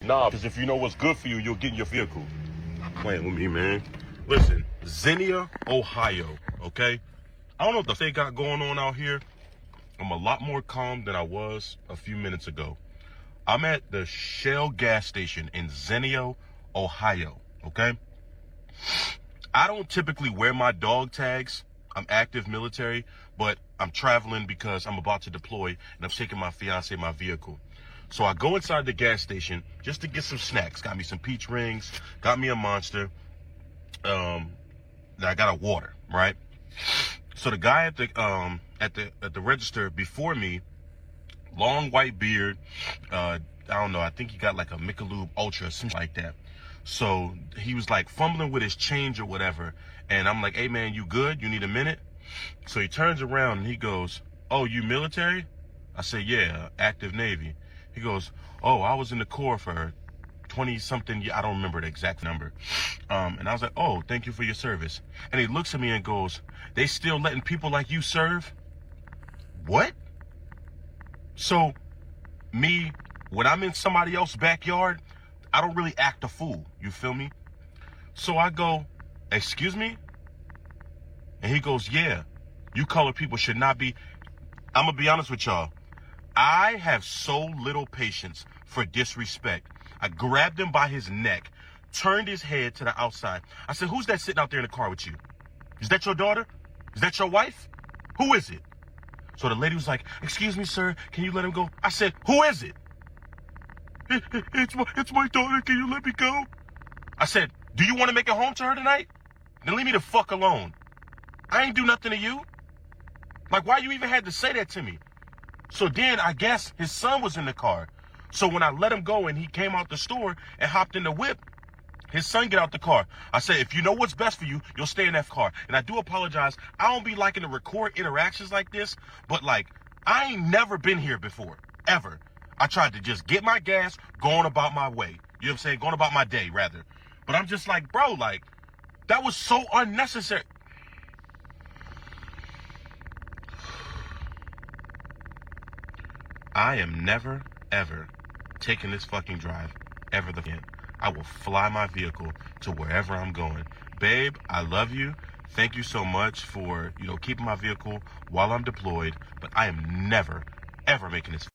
Nah, because if you know what's good for you, you'll get in your vehicle. Playing with me, man. Listen, Xenia, Ohio, okay? I don't know what they got going on out here. I'm a lot more calm than I was a few minutes ago. I'm at the Shell gas station in Xenia, Ohio, okay? I don't typically wear my dog tags. I'm active military, but I'm traveling because I'm about to deploy and I'm taking my fiance in my vehicle. So I go inside the gas station just to get some snacks. Got me some peach rings, got me a Monster. I got a water, right? So the guy at the register before me, long white beard, I don't know, I think he got like a Michelob Ultra or something like that. So he was like fumbling with his change or whatever. And I'm like, hey man, you good? You need a minute? So he turns around and he goes, oh, you military? I say, yeah, active Navy. He goes, oh, I was in the Corps for 20 something years. I don't remember the exact number. And I was like, oh, thank you for your service. And he looks at me and goes, they still letting people like you serve? What? So me, when I'm in somebody else's backyard, I don't really act a fool. You feel me? So I go, excuse me? And he goes, yeah, you colored people should not be. I'm going to be honest with y'all. I have so little patience for disrespect. I grabbed him by his neck, turned his head to the outside. I said, who's that sitting out there in the car with you? Is that your daughter? Is that your wife? Who is it? So the lady was like, excuse me, sir, can you let him go? I said, who is it? It's my daughter, can you let me go? I said, do you want to make it home to her tonight? Then leave me the fuck alone. I ain't do nothing to you. Like, why you even had to say that to me? So then I guess his son was in the car. So when I let him go and he came out the store and hopped in the whip, his son get out the car. I said, if you know what's best for you, you'll stay in that car. And I do apologize. I don't be liking to record interactions like this, but like, I ain't never been here before, ever. I tried to just get my gas, going about my way. You know what I'm saying? Going about my day, rather. But I'm just like, bro, like, that was so unnecessary. I am never, ever taking this fucking drive ever again. I will fly my vehicle to wherever I'm going. Babe, I love you. Thank you so much for, keeping my vehicle while I'm deployed. But I am never, ever making this.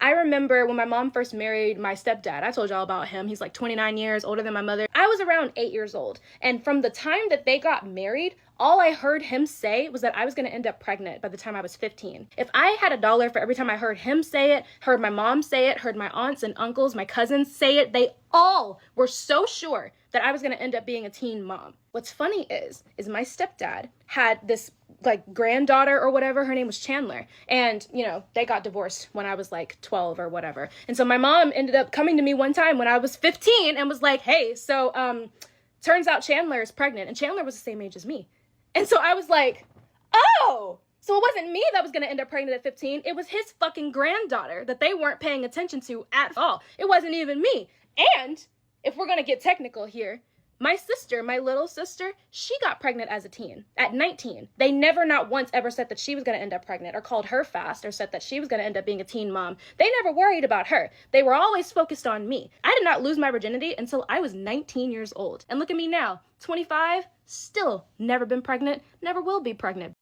I remember when my mom first married my stepdad. I told y'all about him. He's like 29 years older than my mother. I was around 8 years old. And from the time that they got married, all I heard him say was that I was going to end up pregnant by the time I was 15. If I had $1 for every time I heard him say it, heard my mom say it, heard my aunts and uncles, my cousins say it, they all were so sure that I was going to end up being a teen mom. What's funny is my stepdad had this like granddaughter or whatever. Her name was Chandler. And, they got divorced when I was like 12 or whatever. And so my mom ended up coming to me one time when I was 15 and was like, hey, so turns out Chandler is pregnant. And Chandler was the same age as me. And so I was like, oh, so it wasn't me that was going to end up pregnant at 15. It was his fucking granddaughter that they weren't paying attention to at all. It wasn't even me. And if we're going to get technical here, my sister, my little sister, she got pregnant as a teen at 19. They never not once ever said that she was going to end up pregnant or called her fast or said that she was going to end up being a teen mom. They never worried about her. They were always focused on me. I did not lose my virginity until I was 19 years old. And look at me now, 25, still never been pregnant, never will be pregnant.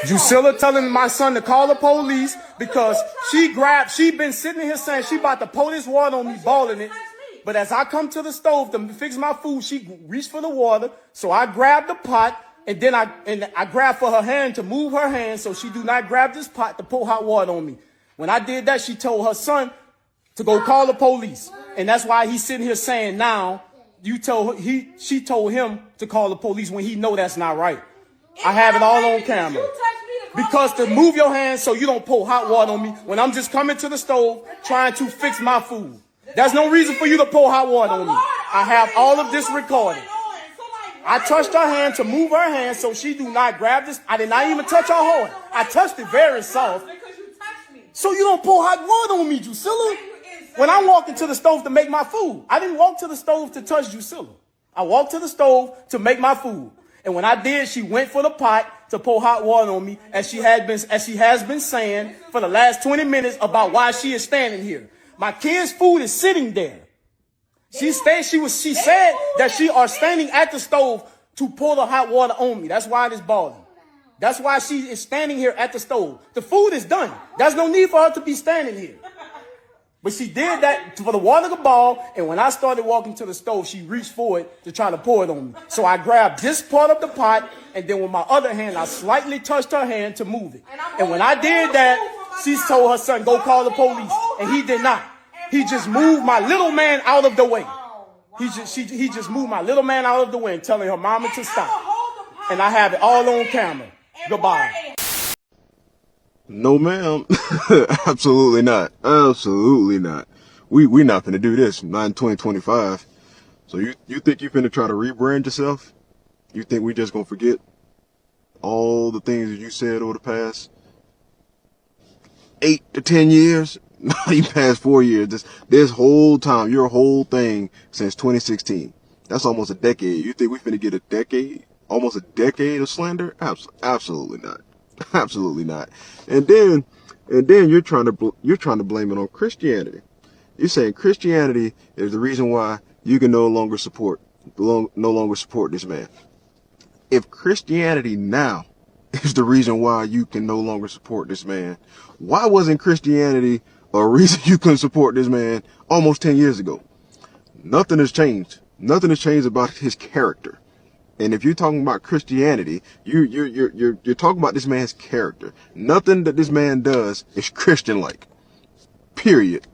Drusilla telling my son to call the police because she been sitting here saying she about to pour this water on me, balling it. But as I come to the stove to fix my food, she reached for the water. So I grabbed the pot and then I grabbed for her hand to move her hand so she do not grab this pot to pour hot water on me. When I did that, she told her son to go call the police. And that's why he's sitting here saying now she told him to call the police when he know that's not right. I have it all on camera. Because to move your hand so you don't pour hot water on me when I'm just coming to the stove trying to fix my food. There's no reason for you to pour hot water on me. I have all of this recorded. I touched her hand to move her hand so she do not grab this. I did not even touch her hard. I touched it very soft. So you don't pour hot water on me, Drusilla. When I walked into the stove to make my food, I didn't walk to the stove to touch Drusilla. I walked to the stove to make my food. And when I did, she went for the pot to pour hot water on me, as she has been saying for the last 20 minutes about why she is standing here. My kid's food is sitting there. She said that she are standing at the stove to pour the hot water on me. That's why it is boiling. That's why she is standing here at the stove. The food is done. There's no need for her to be standing here. But she did that for the water to boil, and when I started walking to the stove, she reached for it to try to pour it on me. So I grabbed this part of the pot, and then with my other hand, I slightly touched her hand to move it. And when I did that, she told her son, go call the police, and he did not. He just moved my little man out of the way. He just moved my little man out of the way and telling her mama to stop. And I have it all on camera. Goodbye. No, ma'am. Absolutely not. Absolutely not. We not finna do this. Not in 2025. So you think you finna try to rebrand yourself? You think we just gonna forget all the things that you said over the past 8 to 10 years? Not even past 4 years. This whole time, your whole thing since 2016. That's almost a decade. You think we finna get a decade? Almost a decade of slander? Absolutely not. Absolutely not. And then you're trying to blame it on Christianity. You're saying Christianity is the reason why you can no longer support this man. If Christianity now is the reason why you can no longer support this man, why wasn't Christianity a reason you couldn't support this man almost 10 years ago? Nothing has changed. Nothing has changed about his character. And if you're talking about Christianity, you're talking about this man's character. Nothing that this man does is Christian-like. Period.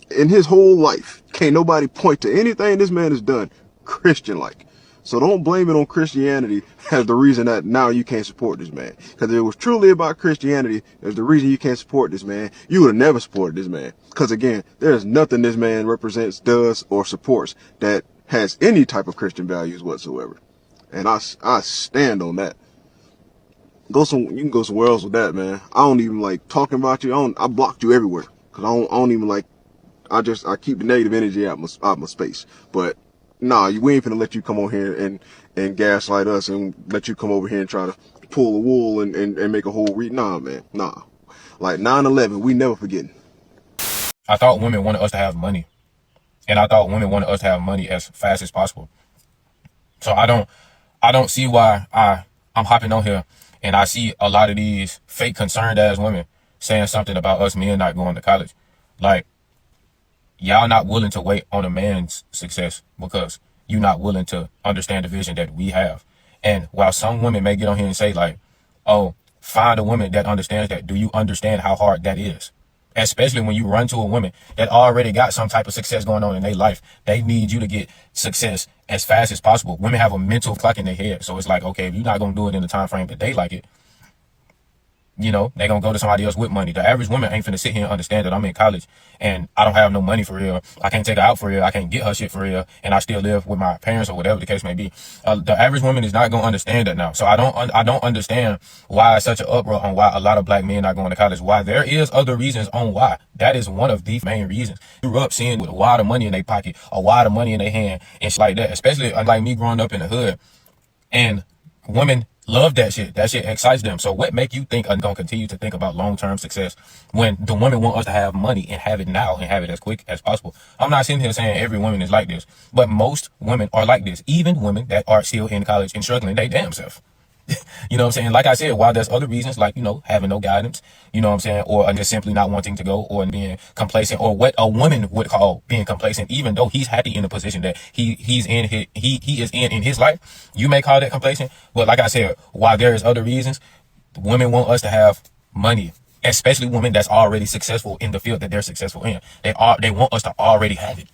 In his whole life, can't nobody point to anything this man has done Christian-like. So don't blame it on Christianity as the reason that now you can't support this man. Because if it was truly about Christianity as the reason you can't support this man, you would have never supported this man. Because again, there's nothing this man represents, does, or supports that has any type of Christian values whatsoever. And I stand on that. You can go somewhere else with that, man. I don't even like talking about you. I blocked you everywhere. Cause I don't even like, I keep the negative energy out my space. But nah, we ain't finna let you come on here and gaslight us and let you come over here and try to pull the wool and make a whole nah, man. Nah. Like 9/11, we never forgetting. I thought women wanted us to have money. And I thought women wanted us to have money as fast as possible. So I don't see why I'm hopping on here and I see a lot of these fake concerned ass women saying something about us men not going to college. Like, y'all not willing to wait on a man's success because you're not willing to understand the vision that we have. And while some women may get on here and say like, oh, find a woman that understands that. Do you understand how hard that is? Especially when you run to a woman that already got some type of success going on in their life. They need you to get success as fast as possible. Women have a mental clock in their head. So it's like, okay, if you're not going to do it in the time frame that they like it, you know, they're going to go to somebody else with money. The average woman ain't finna sit here and understand that I'm in college and I don't have no money for real. I can't take her out for real. I can't get her shit for real. And I still live with my parents or whatever the case may be. The average woman is not going to understand that now. So I don't understand why it's such an uproar on why a lot of black men are going to college. Why there is other reasons on why. That is one of the main reasons. You grew up seeing with a wad of money in their pocket, a wad of money in their hand and shit like that. Especially like me growing up in the hood. And women love that shit. That shit excites them. So what make you think I'm going to continue to think about long-term success when the women want us to have money and have it now and have it as quick as possible? I'm not sitting here saying every woman is like this, but most women are like this. Even women that are still in college and struggling, they damn self. You know what I'm saying? Like I said, while there's other reasons like, you know, having no guidance, you know what I'm saying? Or just simply not wanting to go or being complacent or what a woman would call being complacent, even though he's happy in the position that he is in his life. You may call that complacent. But like I said, while there is other reasons, women want us to have money, especially women that's already successful in the field that they're successful in. They want us to already have it.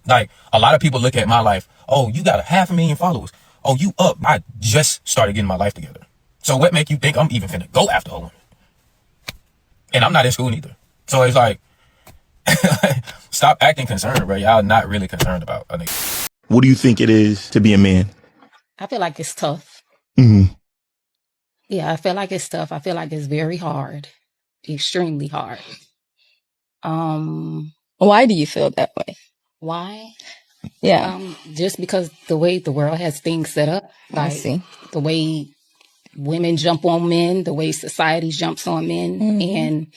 Like a lot of people look at my life. Oh, you got 500,000 followers. Oh, you up. I just started getting my life together. So what make you think I'm even finna go after a woman? And I'm not in school neither. So it's like, stop acting concerned, bro. Y'all not really concerned about a nigga. What do you think it is to be a man? I feel like it's tough. Mm-hmm. Yeah, I feel like it's tough. I feel like it's very hard. Extremely hard. Why do you feel that way? Why? Yeah, Just because the way the world has things set up, I like see. the way women jump on men, the way society jumps on men. And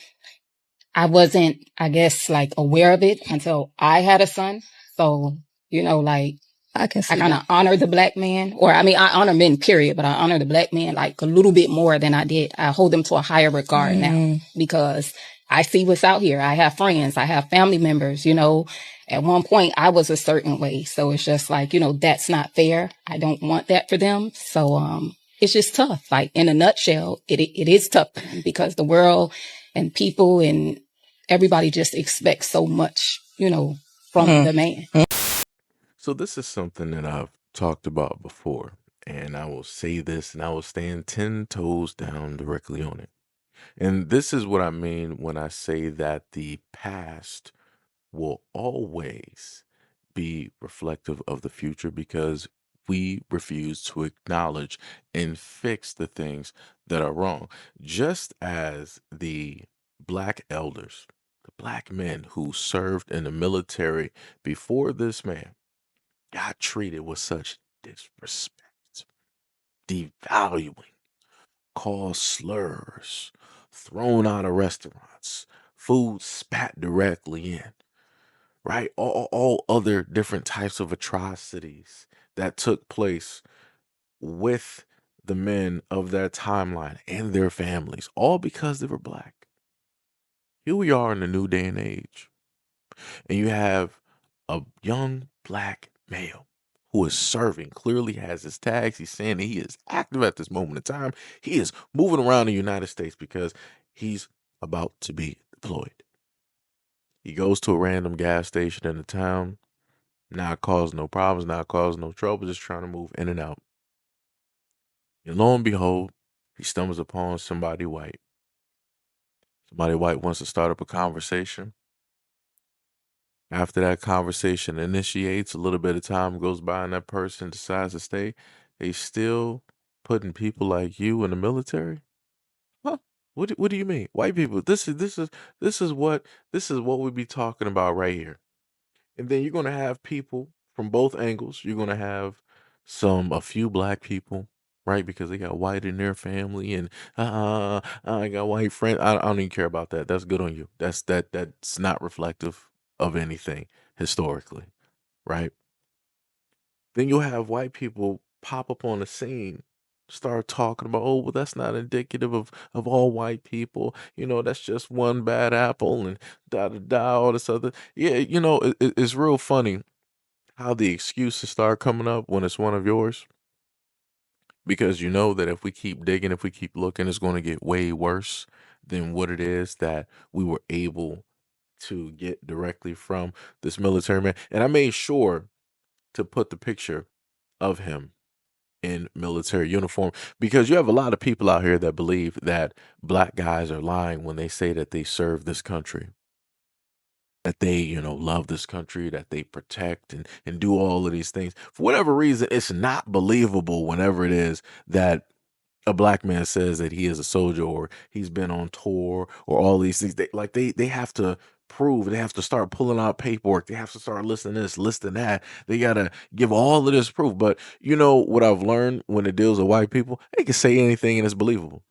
I wasn't, I guess, like aware of it until I had a son. So, like I can see I kind of that. honor the black man, or I mean, I honor men, period, but I honor the black man like a little bit more than I did. I hold them to a higher regard now because I see what's out here. I have friends, I have family members, At one point I was a certain way. So it's just like, that's not fair. I don't want that for them. So, it's just tough. Like in a nutshell, it is tough because the world and people and everybody just expects so much, from the man. So this is something that I've talked about before, and I will say this and I will stand 10 toes down directly on it. And this is what I mean when I say that the past will always be reflective of the future because we refuse to acknowledge and fix the things that are wrong. Just as the black elders, the black men who served in the military before this man got treated with such disrespect, devaluing, called slurs, thrown out of restaurants, food spat directly in, right? All other different types of atrocities that took place with the men of their timeline and their families, all because they were black. Here we are in the new day and age, and you have a young black male who is serving, clearly has his tags. He's saying that he is active at this moment in time. He is moving around the United States because he's about to be deployed. He goes to a random gas station in the town, not causing no problems, not causing no trouble, just trying to move in and out. And lo and behold, he stumbles upon somebody white. Somebody white wants to start up a conversation. After that conversation initiates, a little bit of time goes by and that person decides to stay. They still putting people like you in the military? Huh? What do you mean? White people. This is what we be talking about right here. And then you're gonna have people from both angles. You're gonna have a few black people, right? Because they got white in their family, and I got white friends. I don't even care about that. That's good on you. That's not reflective of anything historically, right? Then you'll have white people pop up on the scene, start talking about, oh, well, that's not indicative of all white people. That's just one bad apple and da da da, all this other. Yeah, it's real funny how the excuses start coming up when it's one of yours. Because you know that if we keep digging, if we keep looking, it's going to get way worse than what it is that we were able to get directly from this military man. And I made sure to put the picture of him in military uniform because you have a lot of people out here that believe that black guys are lying when they say that they serve this country, that they, love this country, that they protect and do all of these things. For whatever reason, it's not believable whenever it is that a black man says that he is a soldier or he's been on tour or all these things. They have to prove, they have to start pulling out paperwork. They have to start listing this, listing that. They got to give all of this proof. But you know what I've learned when it deals with white people? They can say anything and it's believable.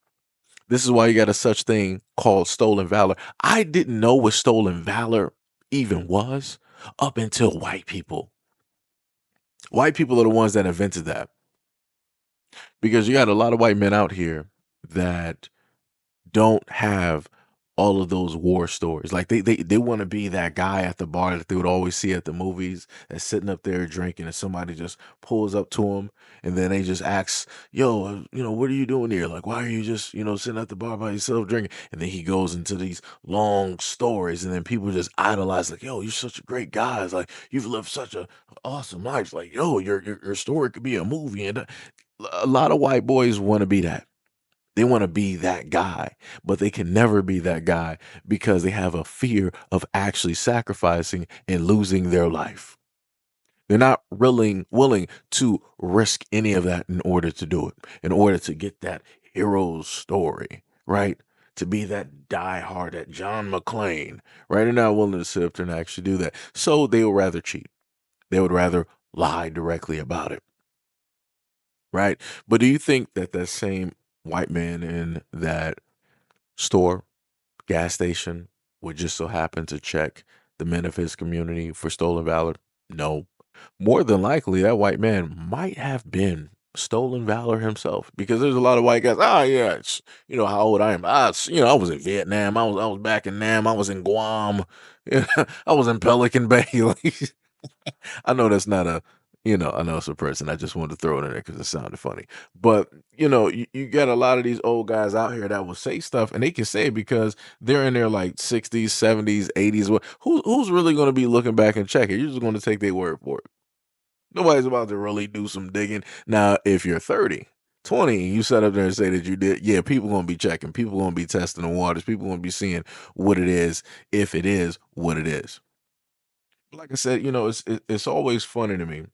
This is why you got a such thing called stolen valor. I didn't know what stolen valor even was up until white people. White people are the ones that invented that. Because you got a lot of white men out here that don't have all of those war stories. Like they want to be that guy at the bar that they would always see at the movies that's sitting up there drinking and somebody just pulls up to him and then they just ask, yo, what are you doing here? Like, why are you just, sitting at the bar by yourself drinking? And then he goes into these long stories and then people just idolize like, yo, you're such a great guy. It's like, you've lived such a awesome life. Like, yo, your story could be a movie. And a lot of white boys want to be that. They want to be that guy, but they can never be that guy because they have a fear of actually sacrificing and losing their life. They're not willing to risk any of that in order to do it, in order to get that hero story, right? to be that diehard, that John McClane, right? They're not willing to sit up there and actually do that. So they would rather cheat. They would rather lie directly about it, right? But do you think that that same white man in that store, gas station, would just so happen to check the men of his community for stolen valor? No. More than likely, that white man might have been stolen valor himself, because there's a lot of white guys. Ah, yeah, you know how old I am. I was in Vietnam. I was back in Nam. I was in Guam. I was in Pelican Bay. Like, I know that's not I know it's a person. I just wanted to throw it in there because it sounded funny. But, you got a lot of these old guys out here that will say stuff, and they can say it because they're in their like 60s, 70s, 80s. Who's really going to be looking back and checking? You're just going to take their word for it. Nobody's about to really do some digging. Now, if you're 30, 20, and you sit up there and say that you did, yeah, people going to be checking. People going to be testing the waters. People going to be seeing what it is, if it is what it is. Like I said, it's always funny to me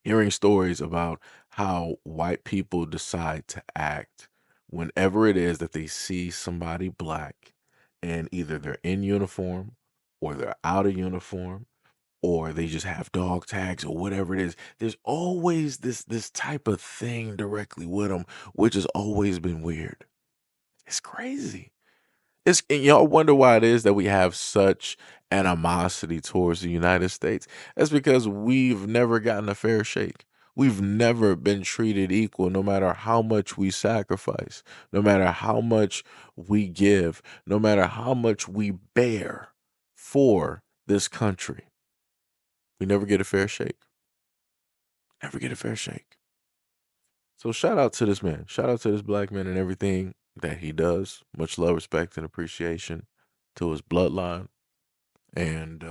hearing stories about how white people decide to act whenever it is that they see somebody black, and either they're in uniform or they're out of uniform, or they just have dog tags or whatever it is. There's always this type of thing directly with them, which has always been weird. It's crazy. And y'all wonder why it is that we have such animosity towards the United States. That's because we've never gotten a fair shake. We've never been treated equal, no matter how much we sacrifice, no matter how much we give, no matter how much we bear for this country. We never get a fair shake. Never get a fair shake. So shout out to this man. Shout out to this black man and everything that he does. Much love, respect, and appreciation to his bloodline. And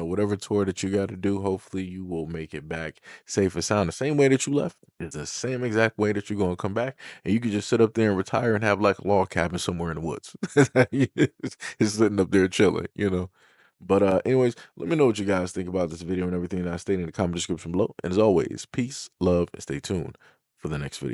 whatever tour that you got to do, hopefully you will make it back safe and sound. The same way that you left is the same exact way that you're going to come back. And you can just sit up there and retire and have like a log cabin somewhere in the woods. It's sitting up there chilling. But anyways, let me know what you guys think about this video and everything that I stated in the comment description below. And as always, peace, love, and stay tuned for the next video.